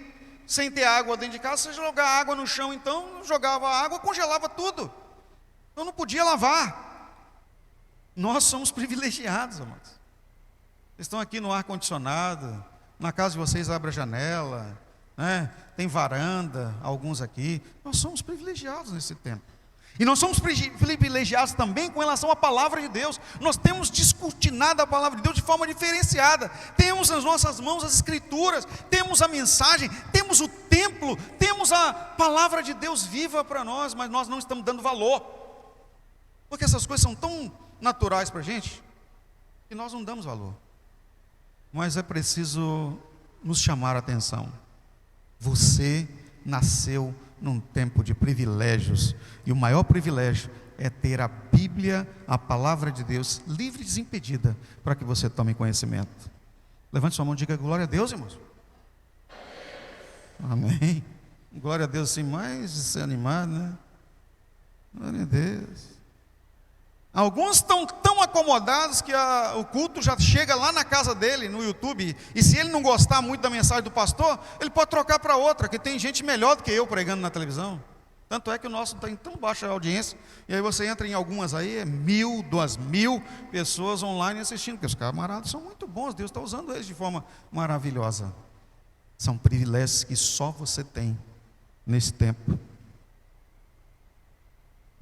sem ter água dentro de casa. Você jogar água no chão, então, jogava água, congelava tudo. Então não podia lavar. Nós somos privilegiados, amados. Vocês estão aqui no ar-condicionado, na casa de vocês abre a janela, né? Tem varanda, alguns aqui. Nós somos privilegiados nesse tempo. E nós somos privilegiados também com relação à palavra de Deus. Nós temos descortinado a palavra de Deus de forma diferenciada. Temos nas nossas mãos as escrituras, temos a mensagem, temos o templo, temos a palavra de Deus viva para nós, mas nós não estamos dando valor. Porque essas coisas são tão naturais para a gente, que nós não damos valor. Mas é preciso nos chamar a atenção. Você nasceu num tempo de privilégios, e o maior privilégio é ter a Bíblia, a palavra de Deus, livre e desimpedida, para que você tome conhecimento. Levante sua mão e diga glória a Deus, irmãos. Amém. Glória a Deus, assim, mais desanimado, né? Glória a Deus. Alguns estão tão acomodados que o culto já chega lá na casa dele, no YouTube, e se ele não gostar muito da mensagem do pastor, ele pode trocar para outra, que tem gente melhor do que eu pregando na televisão. Tanto é que o nosso está em tão baixa audiência, e aí você entra em algumas aí, 1.000, 2.000 pessoas online assistindo, porque os camaradas são muito bons, Deus está usando eles de forma maravilhosa. São privilégios que só você tem nesse tempo.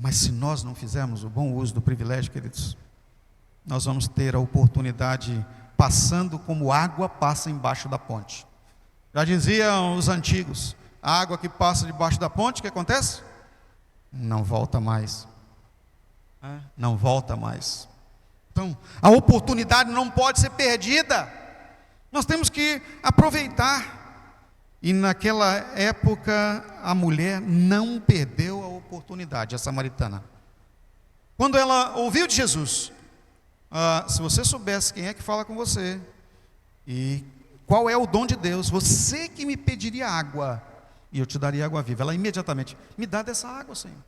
Mas se nós não fizermos o bom uso do privilégio, queridos, nós vamos ter a oportunidade passando como água passa embaixo da ponte. Já diziam os antigos, a água que passa debaixo da ponte, o que acontece? Não volta mais. Não volta mais. Então, a oportunidade não pode ser perdida. Nós temos que aproveitar. E naquela época, a mulher não perdeu a oportunidade, a samaritana. Quando ela ouviu de Jesus, se você soubesse quem é que fala com você, e qual é o dom de Deus, você que me pediria água, e eu te daria água viva. Ela imediatamente, me dá dessa água, Senhor.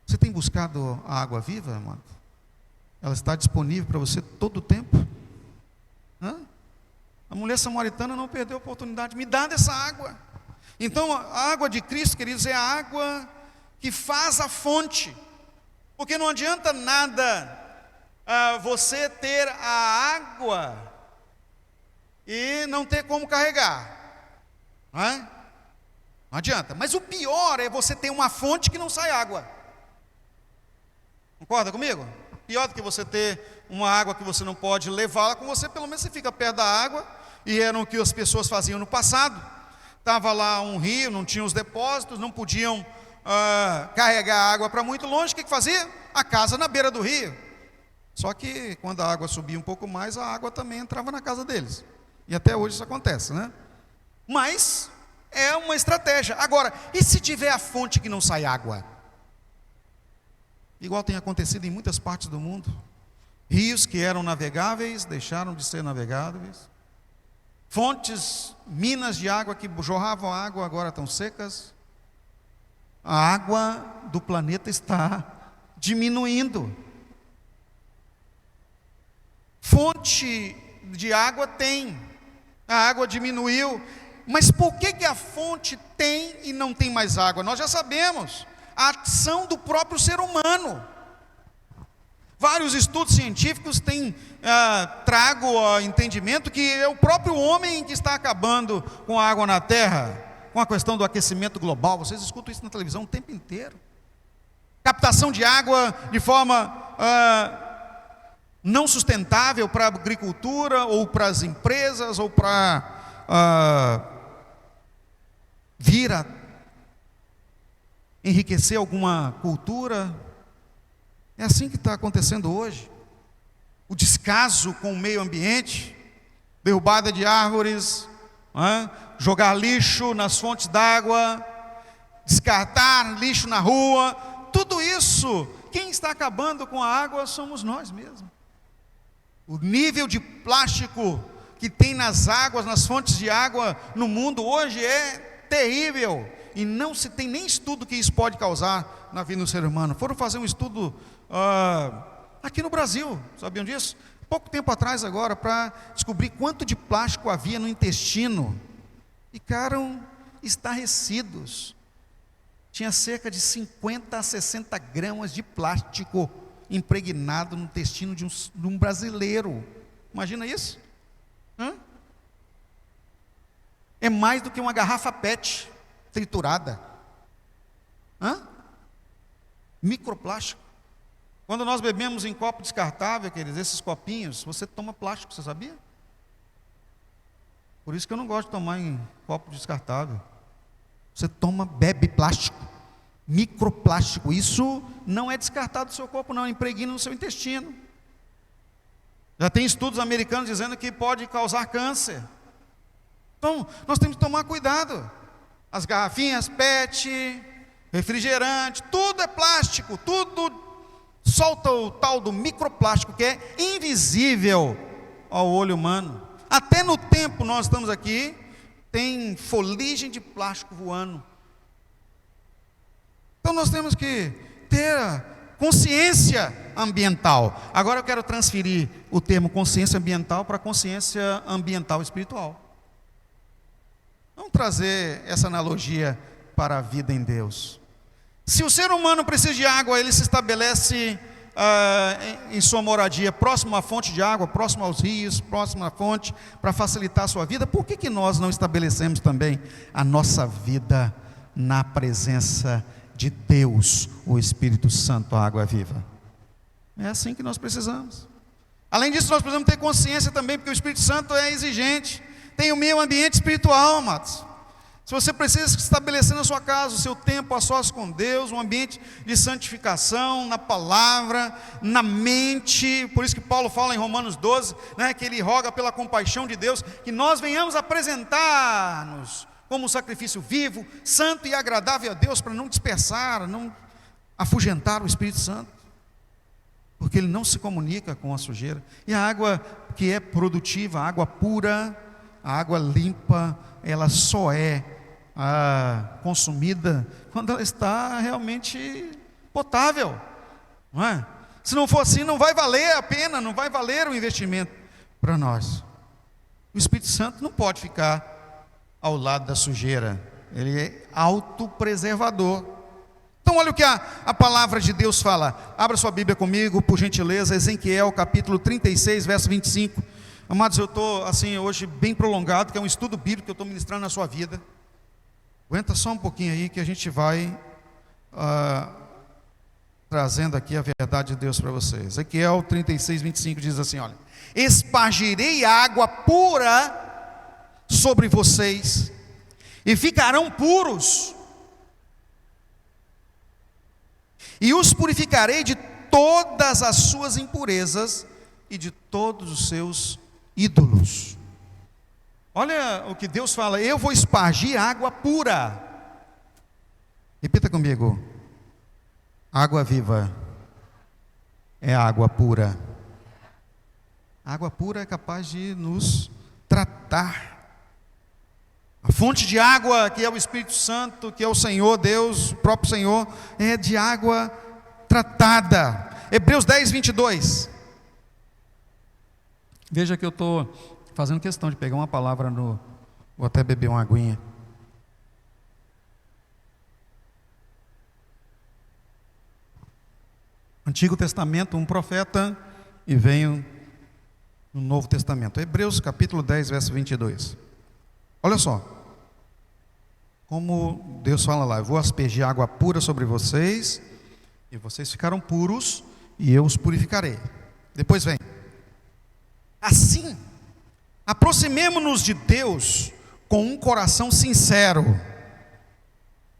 Você tem buscado a água viva, amado? Ela está disponível para você todo o tempo? A mulher samaritana não perdeu a oportunidade, me dá dessa água. Então a água de Cristo, queridos, é a água que faz a fonte. Porque não adianta nada você ter a água e não ter como carregar. Não adianta. Mas o pior é você ter uma fonte que não sai água. Concorda comigo? Pior do que você ter uma água que você não pode levá-la com você, pelo menos você fica perto da água, e era o que as pessoas faziam no passado. Estava lá um rio, não tinha os depósitos, não podiam carregar água para muito longe, o que fazia? A casa na beira do rio. Só que quando a água subia um pouco mais, a água também entrava na casa deles. E até hoje isso acontece, né? Mas é uma estratégia. Agora, e se tiver a fonte que não sai água? Igual tem acontecido em muitas partes do mundo. Rios que eram navegáveis deixaram de ser navegáveis. Fontes, minas de água que jorravam água agora estão secas. A água do planeta está diminuindo. Fonte de água tem, a água diminuiu. Mas por que a fonte tem e não tem mais água? Nós já sabemos. A ação do próprio ser humano. Vários estudos científicos têm trago ao entendimento que é o próprio homem que está acabando com a água na terra, com a questão do aquecimento global. Vocês escutam isso na televisão o tempo inteiro. Captação de água de forma não sustentável para a agricultura, ou para as empresas, ou para vir a enriquecer alguma cultura. É assim que está acontecendo hoje. O descaso com o meio ambiente, derrubada de árvores, jogar lixo nas fontes d'água, descartar lixo na rua, tudo isso, quem está acabando com a água somos nós mesmos. O nível de plástico que tem nas águas, nas fontes de água no mundo hoje é terrível. E não se tem nem estudo que isso pode causar na vida do ser humano. Foram fazer um estudo aqui no Brasil, sabiam disso? Pouco tempo atrás agora, para descobrir quanto de plástico havia no intestino. Ficaram estarrecidos. Tinha cerca de 50 a 60 gramas de plástico impregnado no intestino de um brasileiro. Imagina isso? É mais do que uma garrafa PET triturada. Microplástico. Quando nós bebemos em copo descartável, queridos, esses copinhos, você toma plástico, você sabia? Por isso que eu não gosto de tomar em copo descartável. Você bebe plástico, microplástico. Isso não é descartado do seu corpo, não, impregna no seu intestino. Já tem estudos americanos dizendo que pode causar câncer. Então, nós temos que tomar cuidado. As garrafinhas PET, refrigerante, tudo é plástico, tudo solta o tal do microplástico, que é invisível ao olho humano. Até no tempo nós estamos aqui, tem foligem de plástico voando. Então nós temos que ter a consciência ambiental. Agora eu quero transferir o termo consciência ambiental para consciência ambiental espiritual. Vamos trazer essa analogia para a vida em Deus. Se o ser humano precisa de água, ele se estabelece em sua moradia, próximo à fonte de água, próximo aos rios, próximo à fonte, para facilitar a sua vida. Por que nós não estabelecemos também a nossa vida na presença de Deus, o Espírito Santo, a água viva? É assim que nós precisamos. Além disso, nós precisamos ter consciência também, porque o Espírito Santo é exigente. Tem o meio ambiente espiritual, amados. Se você precisa estabelecer na sua casa o seu tempo a sós com Deus, um ambiente de santificação, na palavra, na mente, por isso que Paulo fala em Romanos 12, né, que ele roga pela compaixão de Deus, que nós venhamos apresentar-nos como um sacrifício vivo, santo e agradável a Deus, para não dispersar, não afugentar o Espírito Santo, porque ele não se comunica com a sujeira. E a água que é produtiva, a água pura, a água limpa, ela só é consumida quando ela está realmente potável, não é? Se não for assim, não vai valer a pena, não vai valer o investimento para nós. O Espírito Santo não pode ficar ao lado da sujeira, ele é autopreservador. Então olha o que a palavra de Deus fala. Abra sua Bíblia comigo, por gentileza, Ezequiel capítulo 36, verso 25. Amados, eu estou assim hoje bem prolongado, que é um estudo bíblico que eu estou ministrando na sua vida. Aguenta só um pouquinho aí que a gente vai trazendo aqui a verdade de Deus para vocês. Ezequiel 36, 25 diz assim, olha: espargirei água pura sobre vocês e ficarão puros, e os purificarei de todas as suas impurezas e de todos os seus ídolos. Olha o que Deus fala: eu vou espargir água pura. Repita comigo: água viva é água pura. Água pura é capaz de nos tratar. A fonte de água, que é o Espírito Santo, que é o Senhor Deus, o próprio Senhor, é de água tratada. Hebreus 10, 22. Veja que eu estou fazendo questão de pegar uma palavra vou até beber uma aguinha. Antigo Testamento, um profeta, e venho no Novo Testamento. Hebreus capítulo 10, verso 22. Olha só, como Deus fala lá: eu vou aspergir água pura sobre vocês, e vocês ficarão puros, e eu os purificarei. Depois vem: assim, aproximemo-nos de Deus com um coração sincero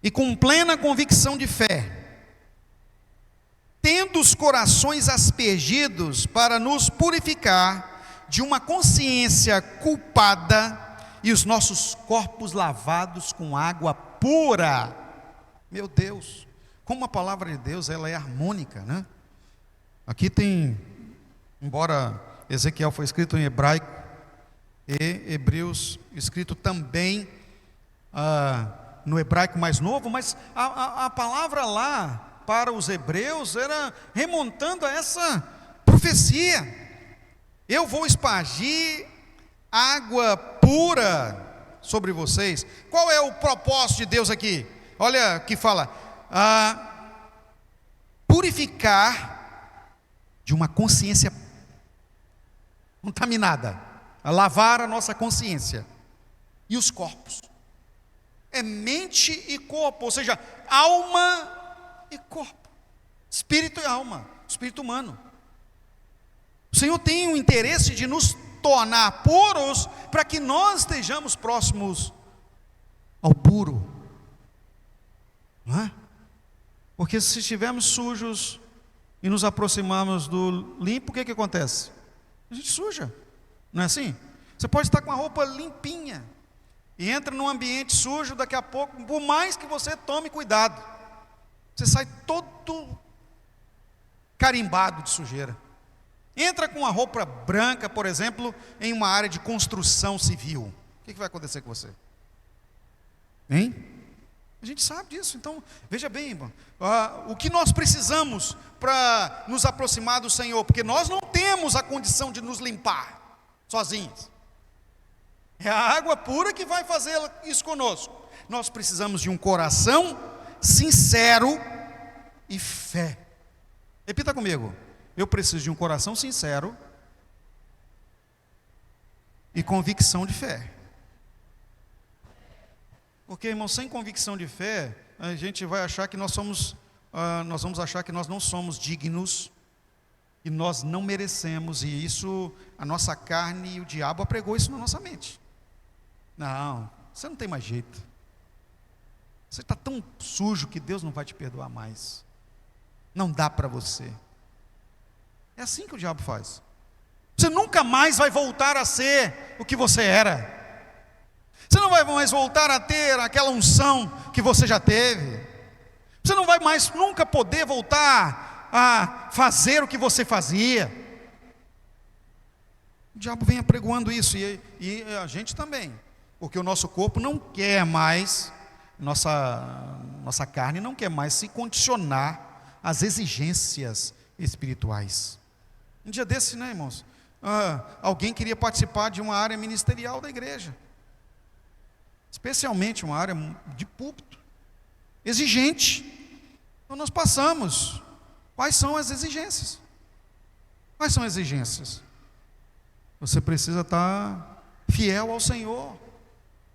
e com plena convicção de fé, tendo os corações aspergidos para nos purificar de uma consciência culpada e os nossos corpos lavados com água pura. Meu Deus, como a palavra de Deus ela é harmônica, né? Aqui tem, embora Ezequiel foi escrito em hebraico, e Hebreus escrito também no hebraico mais novo, mas a palavra lá para os hebreus era remontando a essa profecia: eu vou espargir água pura sobre vocês. Qual é o propósito de Deus aqui? Olha que fala: purificar de uma consciência contaminada, a lavar a nossa consciência e os corpos. É mente e corpo, ou seja, alma e corpo. espírito e alma, espírito humano. O Senhor tem o interesse de nos tornar puros, para que nós estejamos próximos ao puro, não é? Porque se estivermos sujos e nos aproximarmos do limpo, o que acontece? A gente suja, não é assim? Você pode estar com a roupa limpinha e entra num ambiente sujo, daqui a pouco, por mais que você tome cuidado, você sai todo carimbado de sujeira. Entra com uma roupa branca, por exemplo, em uma área de construção civil, o que vai acontecer com você? Hein? A gente sabe disso. Então, veja bem, irmão, o que nós precisamos para nos aproximar do Senhor, porque nós não temos a condição de nos limpar sozinhos. É a água pura que vai fazer isso conosco. Nós precisamos de um coração sincero e fé. Repita comigo: eu preciso de um coração sincero e convicção de fé. Porque, irmão, sem convicção de fé, a gente vai achar que nós vamos achar que nós não somos dignos, e nós não merecemos, e isso, a nossa carne e o diabo apregou isso na nossa mente. Não, você não tem mais jeito. Você está tão sujo que Deus não vai te perdoar mais. Não dá para você. É assim que o diabo faz. Você nunca mais vai voltar a ser o que você era. Você não vai mais voltar a ter aquela unção que você já teve. Você não vai mais nunca poder voltar a fazer o que você fazia. O diabo vem apregoando isso, e a gente também. Porque o nosso corpo não quer mais, nossa carne não quer mais se condicionar às exigências espirituais. Um dia desse, né, irmãos? Alguém queria participar de uma área ministerial da igreja, especialmente uma área de púlpito, exigente. Então nós passamos. Quais são as exigências? Quais são as exigências? Você precisa estar fiel ao Senhor,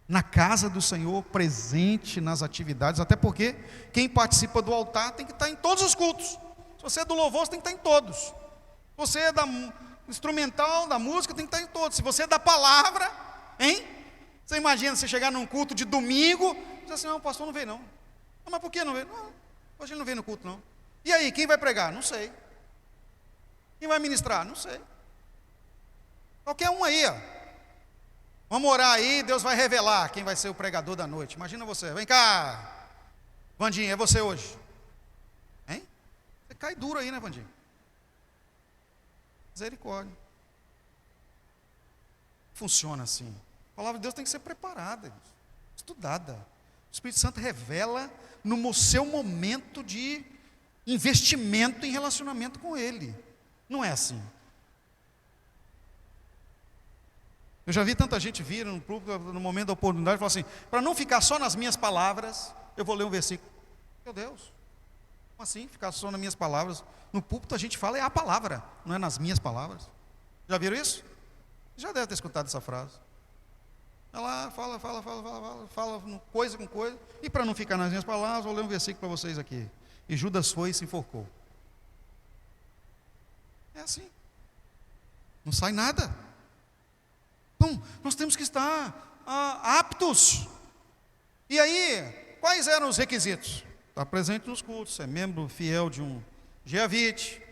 na casa do Senhor, presente nas atividades, até porque quem participa do altar tem que estar em todos os cultos. Se você é do louvor, você tem que estar em todos. Se você é da instrumental, da música, tem que estar em todos. Se você é da palavra, hein? Você imagina você chegar num culto de domingo e dizer assim: não, o pastor não veio não. Mas por que não veio? Não, hoje ele não veio no culto não. E aí, quem vai pregar? Não sei. Quem vai ministrar? Não sei. Qualquer um aí, ó. Vamos orar aí, Deus vai revelar quem vai ser o pregador da noite. Imagina você, vem cá, Vandinho, é você hoje. Hein? Você cai duro aí, né, Vandinho? Misericórdia. Funciona assim. A palavra de Deus tem que ser preparada, estudada. O Espírito Santo revela no seu momento de investimento em relacionamento com Ele. Não é assim. Eu já vi tanta gente vir no púlpito, no momento da oportunidade, e falar assim: para não ficar só nas minhas palavras, eu vou ler um versículo. Meu Deus, como assim ficar só nas minhas palavras? No púlpito a gente fala é a palavra, não é nas minhas palavras. Já viram isso? Já deve ter escutado essa frase. Ela fala coisa com coisa, e para não ficar nas minhas palavras, vou ler um versículo para vocês aqui. E Judas foi e se enforcou. É assim. Não sai nada. Então, nós temos que estar aptos. E aí, quais eram os requisitos? Estar presente nos cultos, ser membro fiel de um Giavite,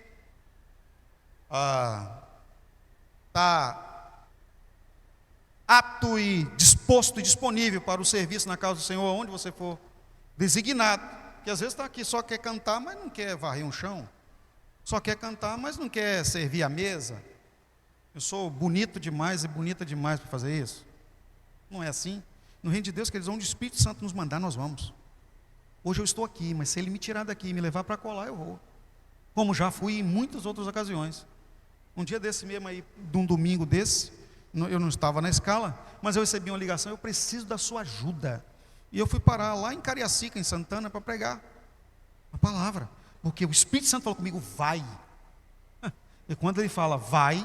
estar apto e disposto e disponível para o serviço na casa do Senhor, onde você for designado. Porque às vezes está aqui, só quer cantar, mas não quer varrer um chão. Só quer cantar, mas não quer servir a mesa. Eu sou bonito demais e bonita demais para fazer isso. Não é assim. No reino de Deus, queridos, onde o Espírito Santo nos mandar, nós vamos. Hoje eu estou aqui, mas se Ele me tirar daqui e me levar para colar, eu vou. Como já fui em muitas outras ocasiões. Um dia desse mesmo aí, de um domingo desse, eu não estava na escala, mas eu recebi uma ligação: eu preciso da sua ajuda. E eu fui parar lá em Cariacica, em Santana, para pregar a palavra. Porque o Espírito Santo falou comigo: vai. E quando Ele fala vai,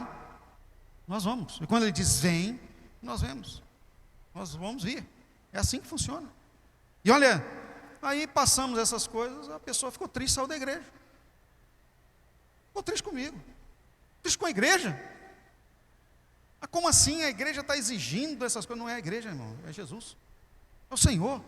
nós vamos. E quando Ele diz vem, nós vemos. Nós vamos vir. É assim que funciona. E olha, aí passamos essas coisas, a pessoa ficou triste, saiu da igreja. Ficou triste comigo, triste com a igreja. Ah, como assim a igreja está exigindo essas coisas? Não é a igreja, irmão, é Jesus, é o Senhor.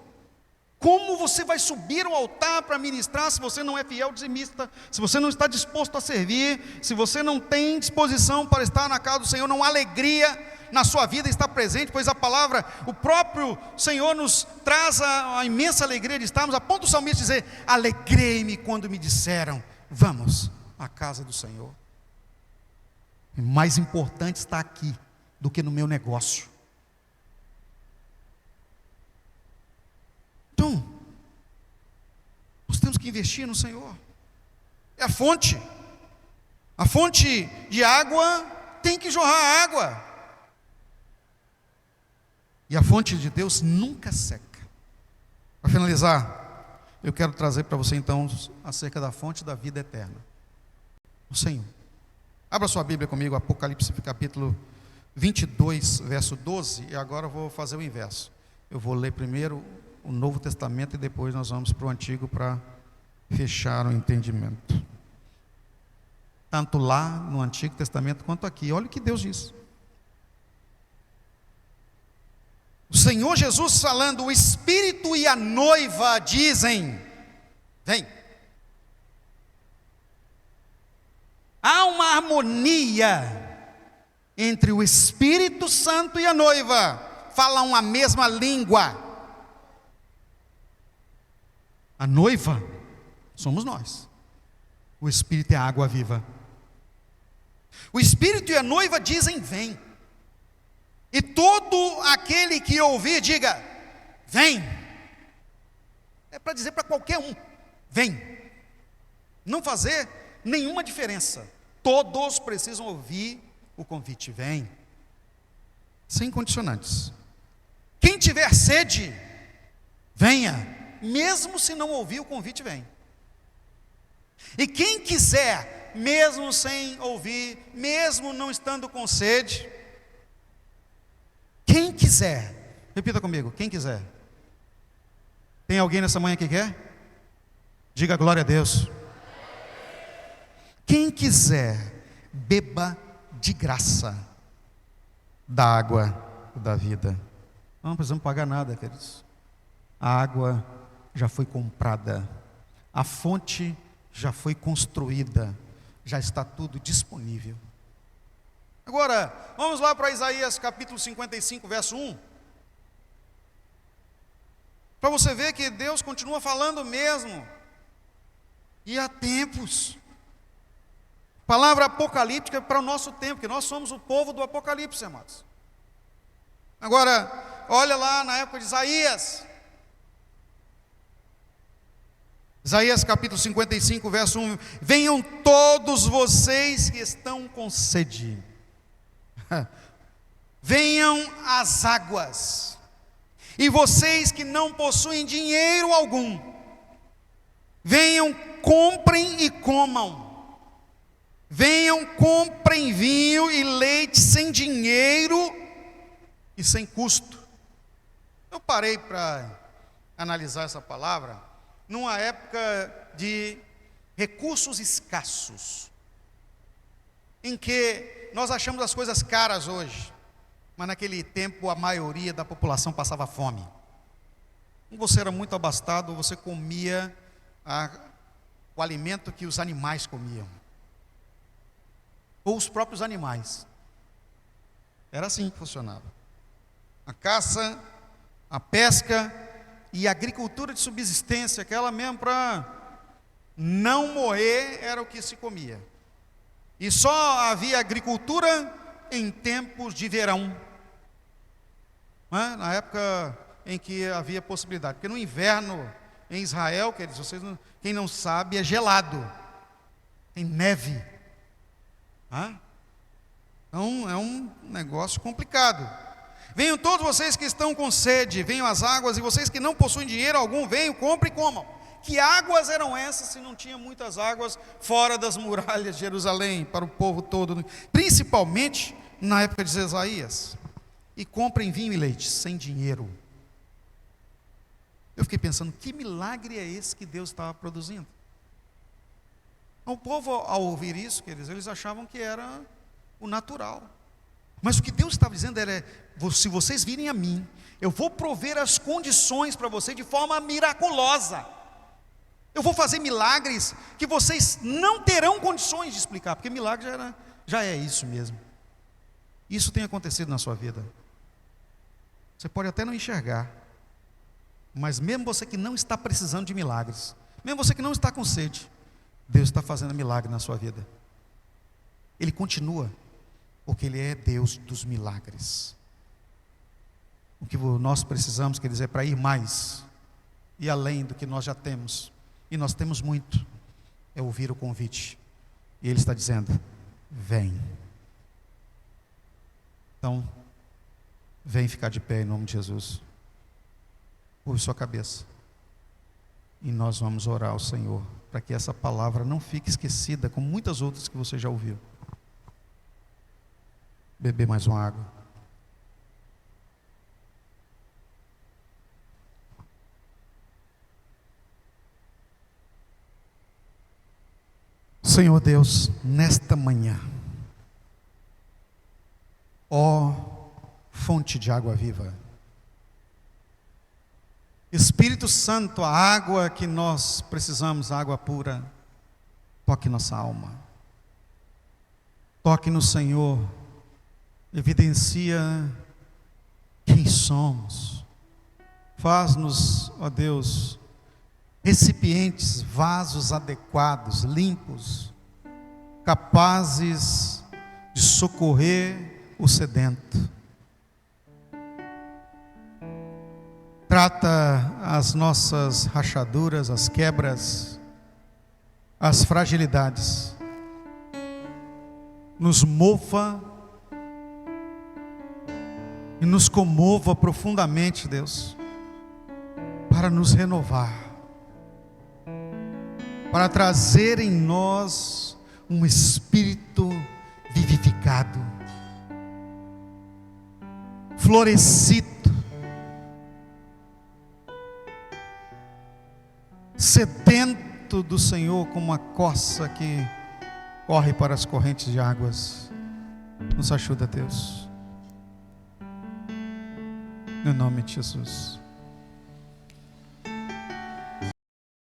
Como você vai subir ao altar para ministrar se você não é fiel dizimista, se você não está disposto a servir, se você não tem disposição para estar na casa do Senhor, não há alegria na sua vida estar presente, pois a palavra, o próprio Senhor nos traz a imensa alegria de estarmos, a ponto do salmista dizer: alegrei-me quando me disseram, vamos à casa do Senhor. É mais importante estar aqui do que no meu negócio. Então, nós temos que investir no Senhor. É a fonte de água tem que jorrar água, e a fonte de Deus nunca seca. Para finalizar, eu quero trazer para você então acerca da fonte da vida eterna, o Senhor. Abra sua Bíblia comigo, Apocalipse capítulo 22, verso 12, e agora eu vou fazer o inverso. Eu vou ler primeiro o Novo Testamento e depois nós vamos para o Antigo para fechar o entendimento. Tanto lá no Antigo Testamento quanto aqui. Olha o que Deus diz. O Senhor Jesus falando: o Espírito e a noiva dizem: vem. Há uma harmonia entre o Espírito Santo e a noiva. Falam a mesma língua. A noiva somos nós. O Espírito é a água viva. O Espírito e a noiva dizem: vem. E todo aquele que ouvir, diga: vem. É para dizer para qualquer um: vem. Não fazer nenhuma diferença. Todos precisam ouvir o convite: vem. Sem condicionantes. Quem tiver sede, venha. Mesmo se não ouvir o convite, vem. E quem quiser, mesmo sem ouvir, mesmo não estando com sede, quem quiser, repita comigo: quem quiser. Tem alguém nessa manhã que quer? Diga glória a Deus. Quem quiser, beba de graça da água da vida. Não precisamos pagar nada, queridos. A água já foi comprada, a fonte já foi construída, já está tudo disponível. Agora, vamos lá para Isaías capítulo 55, verso 1. Para você ver que Deus continua falando mesmo. E há tempos. Palavra apocalíptica para o nosso tempo, que nós somos o povo do Apocalipse, amados. Agora, olha lá na época de Isaías. Isaías capítulo 55, verso 1. Venham todos vocês que estão com sede. Venham às águas. E vocês que não possuem dinheiro algum, venham, comprem e comam. Venham, comprem vinho e leite sem dinheiro e sem custo. Eu parei para analisar essa palavra numa época de recursos escassos, em que nós achamos as coisas caras hoje, mas naquele tempo a maioria da população passava fome. Quando você era muito abastado, você comia o alimento que os animais comiam, ou os próprios animais. Era assim que funcionava. A caça, a pesca e a agricultura de subsistência, aquela mesmo para não morrer, era o que se comia. E só havia agricultura em tempos de verão, na época em que havia possibilidade. Porque no inverno em Israel, quem não sabe, é gelado, tem neve. Então é um negócio complicado. Venham todos vocês que estão com sede, venham às águas, e vocês que não possuem dinheiro algum, venham, comprem e comam. Que águas eram essas se não tinha muitas águas fora das muralhas de Jerusalém para o povo todo, principalmente na época de Isaías? E comprem vinho e leite sem dinheiro. Eu fiquei pensando, que milagre é esse que Deus estava produzindo? O povo, ao ouvir isso, queridos, eles achavam que era o natural. Mas o que Deus estava dizendo era: se vocês virem a mim, eu vou prover as condições para vocês de forma miraculosa. Eu vou fazer milagres que vocês não terão condições de explicar, porque milagre já é isso mesmo. Isso tem acontecido na sua vida. Você pode até não enxergar, mas mesmo você que não está precisando de milagres, mesmo você que não está com sede, Deus está fazendo milagre na sua vida. Ele continua, porque Ele é Deus dos milagres. O que nós precisamos, quer dizer, para ir mais e além do que nós já temos, e nós temos muito, é ouvir o convite. E Ele está dizendo: vem. Então, vem ficar de pé em nome de Jesus. Curve sua cabeça. E nós vamos orar ao Senhor, para que essa palavra não fique esquecida, como muitas outras que você já ouviu. Beber mais uma água. Senhor Deus, nesta manhã, ó fonte de água viva, Espírito Santo, a água que nós precisamos, a água pura, toque nossa alma, toque no Senhor, evidencia quem somos, faz-nos, ó Deus, recipientes, vasos adequados, limpos, capazes de socorrer o sedento. Trata as nossas rachaduras, as quebras, as fragilidades. Nos mova e nos comova profundamente, Deus, para nos renovar, para trazer em nós um espírito vivificado, florescido, sedento do Senhor, como uma coça que corre para as correntes de águas. Nos ajuda, Deus, no nome de Jesus.